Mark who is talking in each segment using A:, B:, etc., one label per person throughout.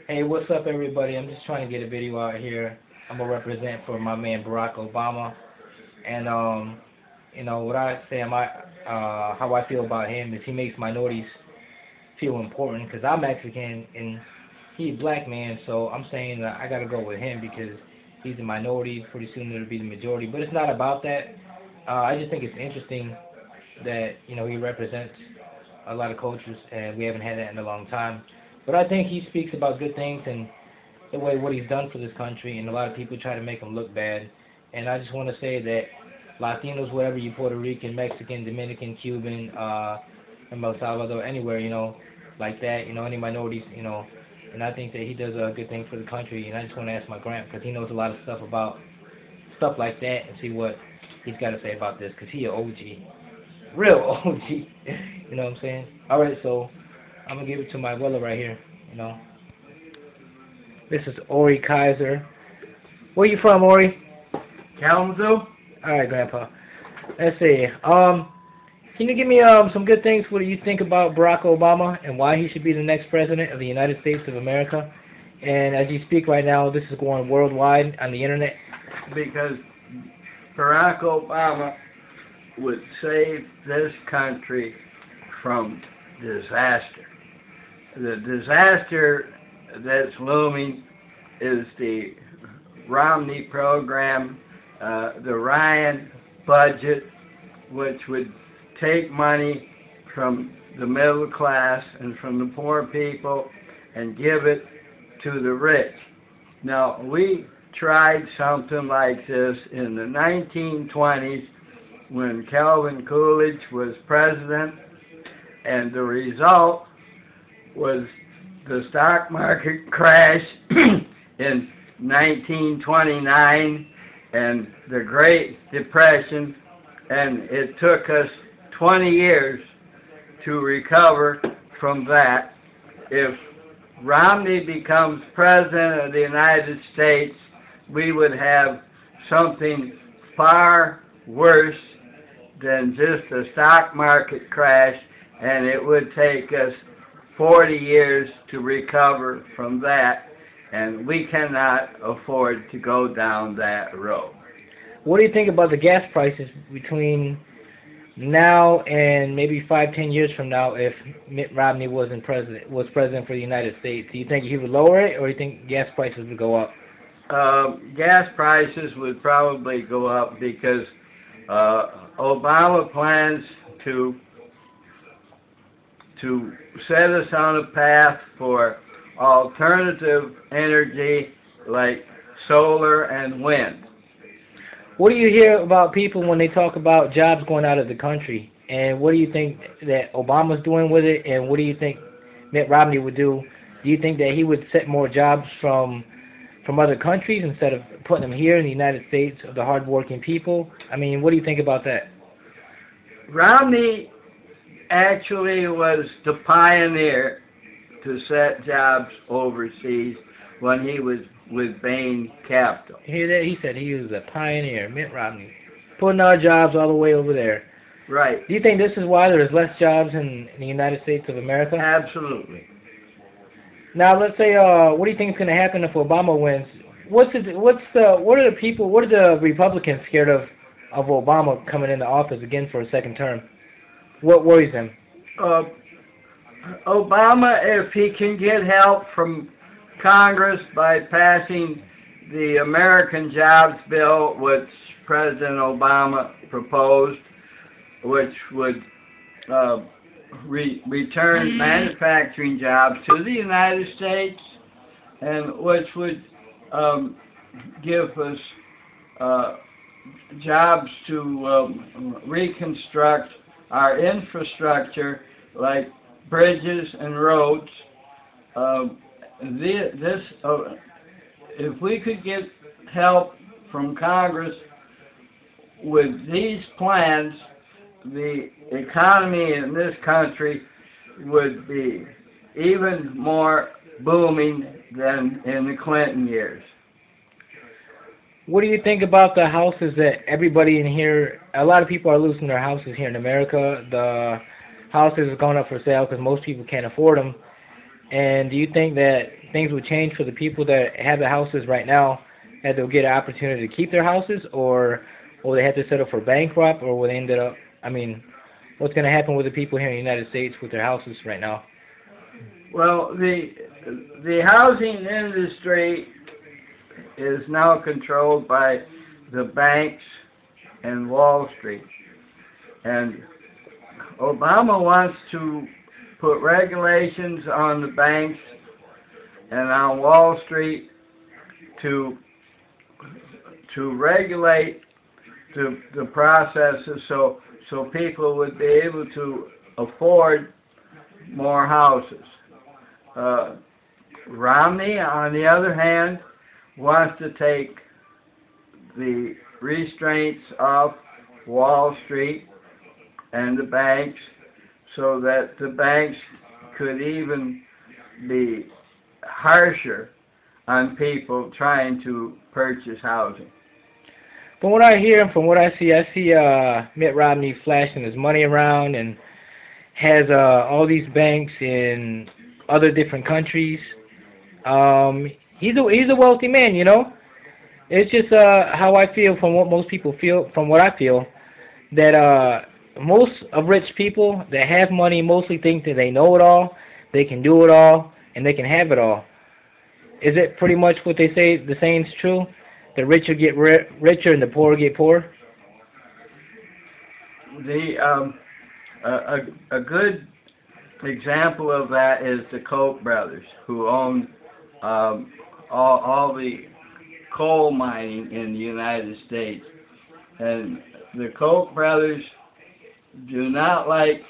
A: Hey, what's up, everybody? I'm just trying to get a video out here. I'm gonna represent for my man Barack Obama, and what I say, how I feel about him is he makes minorities feel important. Cause I'm Mexican and he's a black man, so I'm saying that I gotta go with him because he's a minority. Pretty soon it'll be the majority, but it's not about that. I just think it's interesting that he represents a lot of cultures, and we haven't had that in a long time. But I think he speaks about good things and the way what he's done for this country, and a lot of people try to make him look bad. And I just want to say that Latinos, whatever you, Puerto Rican, Mexican, Dominican, Cuban, from El Salvador, anywhere, like that, any minorities, and I think that he does a good thing for the country. And I just want to ask my grant because he knows a lot of stuff about stuff like that, and see what he's got to say about this because he a OG, real OG. You know what I'm saying? All right, so I'm gonna give it to my abuela right here. This is Ori Kaiser. Where you from, Ori?
B: Kalamazoo?
A: All right, Grandpa. Let's see. Can you give me some good things? What do you think about Barack Obama and why he should be the next president of the United States of America? And as you speak right now, this is going worldwide on the internet.
B: Because Barack Obama would save this country from disaster. The disaster that's looming is the Romney program, the Ryan budget, which would take money from the middle class and from the poor people and give it to the rich. Now, we tried something like this in the 1920s when Calvin Coolidge was president, and the result was the stock market crash in 1929 and the Great Depression, and it took us 20 years to recover from that. If Romney becomes president of the United States, we would have something far worse than just a stock market crash, and it would take us 40 years to recover from that, and we cannot afford to go down that road.
A: What do you think about the gas prices between now and maybe 5, 10 years from now if Mitt Romney was president for the United States? Do you think he would lower it, or do you think gas prices would go up?
B: Gas prices would probably go up because Obama plans to set us on a path for alternative energy like solar and wind.
A: What do you hear about people when they talk about jobs going out of the country? And what do you think that Obama's doing with it? And what do you think Mitt Romney would do? Do you think that he would set more jobs from other countries instead of putting them here in the United States of the hardworking people? I mean, what do you think about that?
B: Romney actually was the pioneer to set jobs overseas when he was with Bain Capital.
A: He said he was a pioneer, Mitt Romney, putting our jobs all the way over there.
B: Right.
A: Do you think this is why there's less jobs in the United States of America?
B: Absolutely.
A: Now, let's say, what do you think is going to happen if Obama wins? What are the Republicans scared of Obama coming into office again for a second term? What worries them?
B: Obama, if he can get help from Congress by passing the American Jobs Bill, which President Obama proposed, which would return manufacturing jobs to the United States, and which would give us jobs to reconstruct our infrastructure like bridges and roads. If we could get help from Congress with these plans, the economy in this country would be even more booming than in the Clinton years.
A: What do you think about the houses that everybody in here, a lot of people are losing their houses here in America? The houses are going up for sale because most people can't afford them. And do you think that things would change for the people that have the houses right now, that they'll get an opportunity to keep their houses, or will they have to settle for bankrupt, or will they end up, I mean, what's going to happen with the people here in the United States with their houses right now?
B: Well, the housing industry is now controlled by the banks and Wall Street. And Obama wants to put regulations on the banks and on Wall Street to regulate the processes so people would be able to afford more houses. Romney, on the other hand, wants to take the restraints off Wall Street and the banks so that the banks could even be harsher on people trying to purchase housing.
A: From what I hear and from what I see Mitt Romney flashing his money around and has all these banks in other different countries. He's a wealthy man, you know. It's just how I feel from what most people feel, from what I feel, that most of rich people that have money mostly think that they know it all, they can do it all, and they can have it all. Is it pretty much what they say, the saying's true? The richer get richer and the poorer get poorer?
B: A good example of that is the Koch brothers, who own all the coal mining in the United States. And the Koch brothers do not like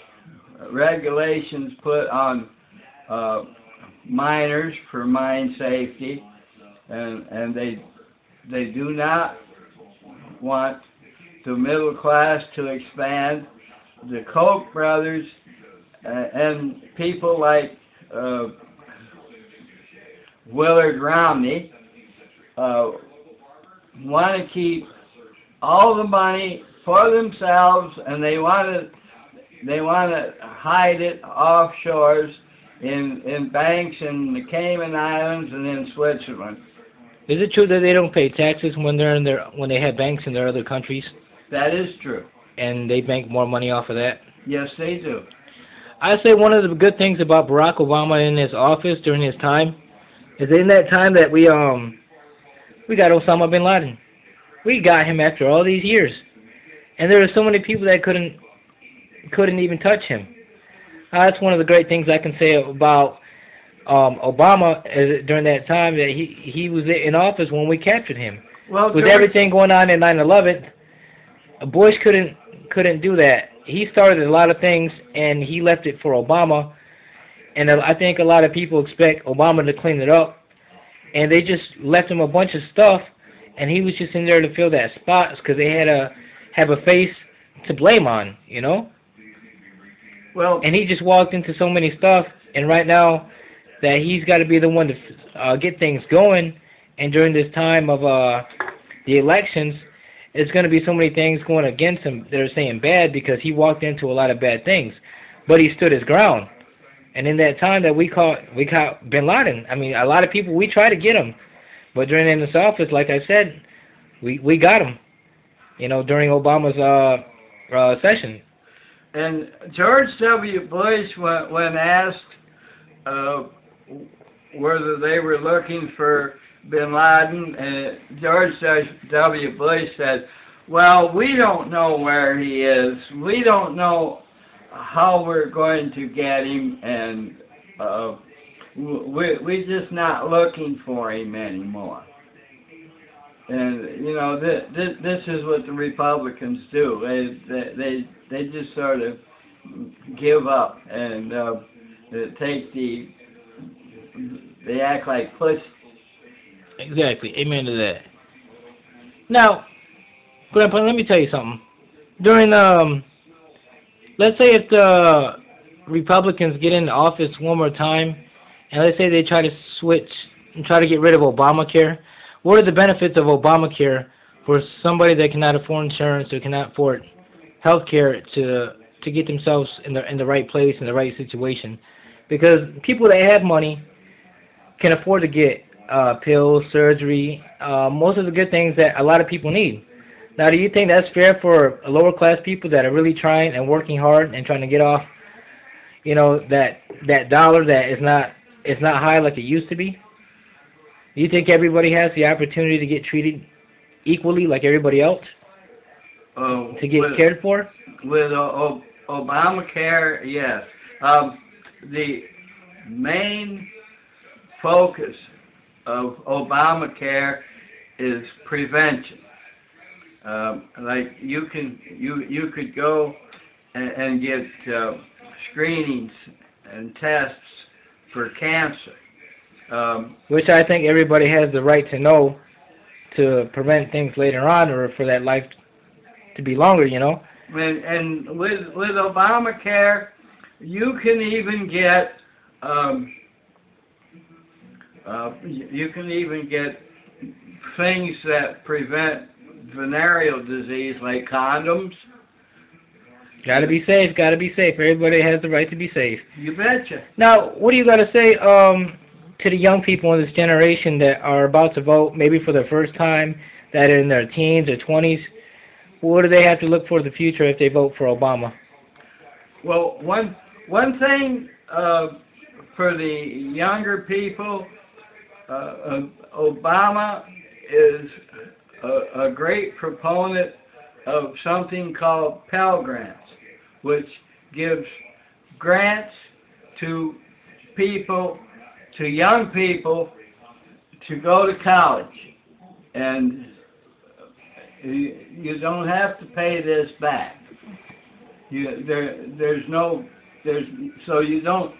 B: regulations put on miners for mine safety, and they do not want the middle class to expand. The Koch brothers and people like Willard Romney want to keep all the money for themselves, and they want to hide it offshores in banks in the Cayman Islands and in Switzerland.
A: Is it true that they don't pay taxes when they have banks in their other countries?
B: That is true.
A: And they make more money off of that?
B: Yes, they do.
A: I say one of the good things about Barack Obama in his office during his time is in that time that we got Osama bin Laden. We got him after all these years, and there are so many people that couldn't even touch him. That's one of the great things I can say about Obama during that time, that he was in office when we captured him.
B: Well,
A: with everything going on in 9/11, Bush couldn't do that. He started a lot of things, and he left it for Obama. And I think a lot of people expect Obama to clean it up, and they just left him a bunch of stuff, and he was just in there to fill that spot because they had to have a face to blame on, you know.
B: Well,
A: and he just walked into so many stuff, and right now that he's got to be the one to get things going, and during this time of the elections, it's going to be so many things going against him. They're saying bad because he walked into a lot of bad things, but he stood his ground. And in that time that we caught bin Laden, I mean, a lot of people, we tried to get him, but during this office, like I said, we got him, you know, during Obama's session.
B: And George W. Bush, when asked whether they were looking for bin Laden, George W. Bush said, well, we don't know where he is. We don't know how we're going to get him, and we're just not looking for him anymore. And, you know, this is what the Republicans do. They just sort of give up and they act like pussies.
A: Exactly. Amen to that. Now, Grandpa, let me tell you something. During let's say if the Republicans get into office one more time, and let's say they try to switch and try to get rid of Obamacare, what are the benefits of Obamacare for somebody that cannot afford insurance or cannot afford health care to get themselves in the right place, in the right situation? Because people that have money, can afford to get pills, surgery, most of the good things that a lot of people need. Now, do you think that's fair for lower class people that are really trying and working hard and trying to get off, that dollar that is not high like it used to be? Do you think everybody has the opportunity to get treated equally like everybody else to get cared for?
B: With Obamacare, yes. The main focus of Obamacare is prevention. Like you could go and get screenings and tests for cancer.
A: Which I think everybody has the right to know to prevent things later on or for that life to be longer,
B: And with Obamacare, you can even get things that prevent venereal disease like condoms.
A: Gotta be safe, gotta be safe. Everybody has the right to be safe.
B: You betcha.
A: Now, what do you gotta say to the young people in this generation that are about to vote, maybe for the first time, that are in their teens or 20s? What do they have to look for in the future if they vote for Obama?
B: Well, one thing for the younger people, Obama is a great proponent of something called Pell Grants, which gives grants to young people to go to college, and you don't have to pay this back. So you don't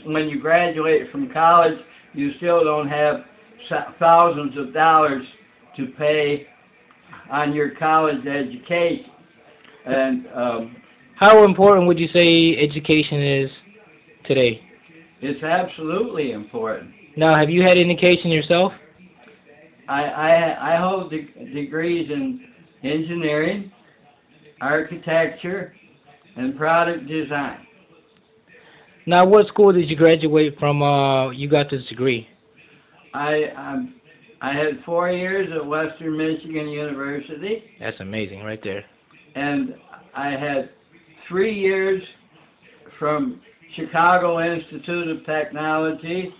B: when you graduate from college, you still don't have thousands of dollars to pay on your college education. And
A: how important would you say education is today?
B: It's absolutely important.
A: Now, have you had education yourself?
B: I hold degrees in engineering, architecture, and product design.
A: Now, what school did you graduate from? You got this degree.
B: I had 4 years at Western Michigan University.
A: That's amazing, right there.
B: And I had 3 years from Chicago Institute of Technology.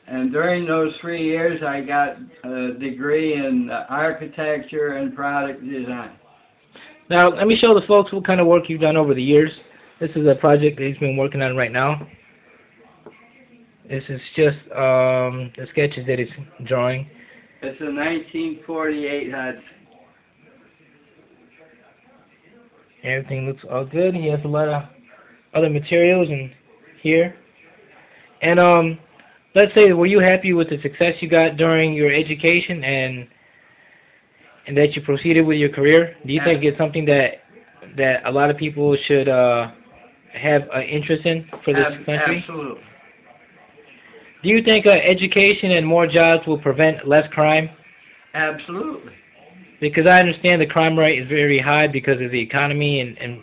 B: And during those 3 years, I got a degree in architecture and product design.
A: Now, let me show the folks what kind of work you've done over the years. This is a project that he's been working on right now. This is just the sketches that he's drawing.
B: It's a 1948 Hudson.
A: Everything looks all good. He has a lot of other materials in here. And let's say, were you happy with the success you got during your education and that you proceeded with your career? Do you think it's something that a lot of people should have an interest in for this country?
B: Absolutely.
A: Do you think education and more jobs will prevent less crime?
B: Absolutely.
A: Because I understand the crime rate is very high because of the economy and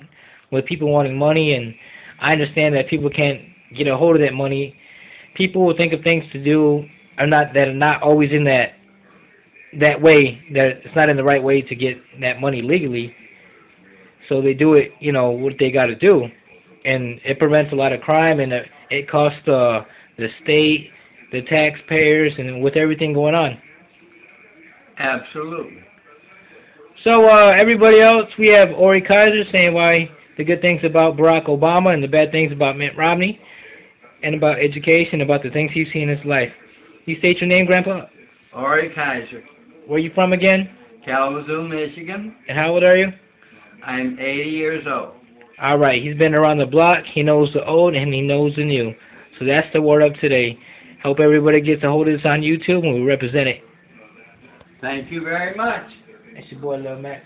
A: with people wanting money, and I understand that people can't get a hold of that money. People will think of things to do that are not always in that way, that it's not in the right way to get that money legally. So they do it, what they got to do. And it prevents a lot of crime, and it costs the state, the taxpayers, and with everything going on.
B: Absolutely.
A: So everybody else, we have Ori Kaiser saying why the good things about Barack Obama and the bad things about Mitt Romney, and about education, about the things he's seen in his life. You state your name, Grandpa?
B: Ori Kaiser.
A: Where are you from again?
B: Kalamazoo, Michigan.
A: And how old are you?
B: I'm 80 years old.
A: All right, he's been around the block. He knows the old and he knows the new. So that's the word of today. Hope everybody gets a hold of this on YouTube and we represent it.
B: Thank you very much.
A: That's your boy, Lil Max.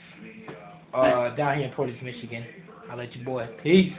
A: Down here in Portage, Michigan. I'll let your boy. Peace.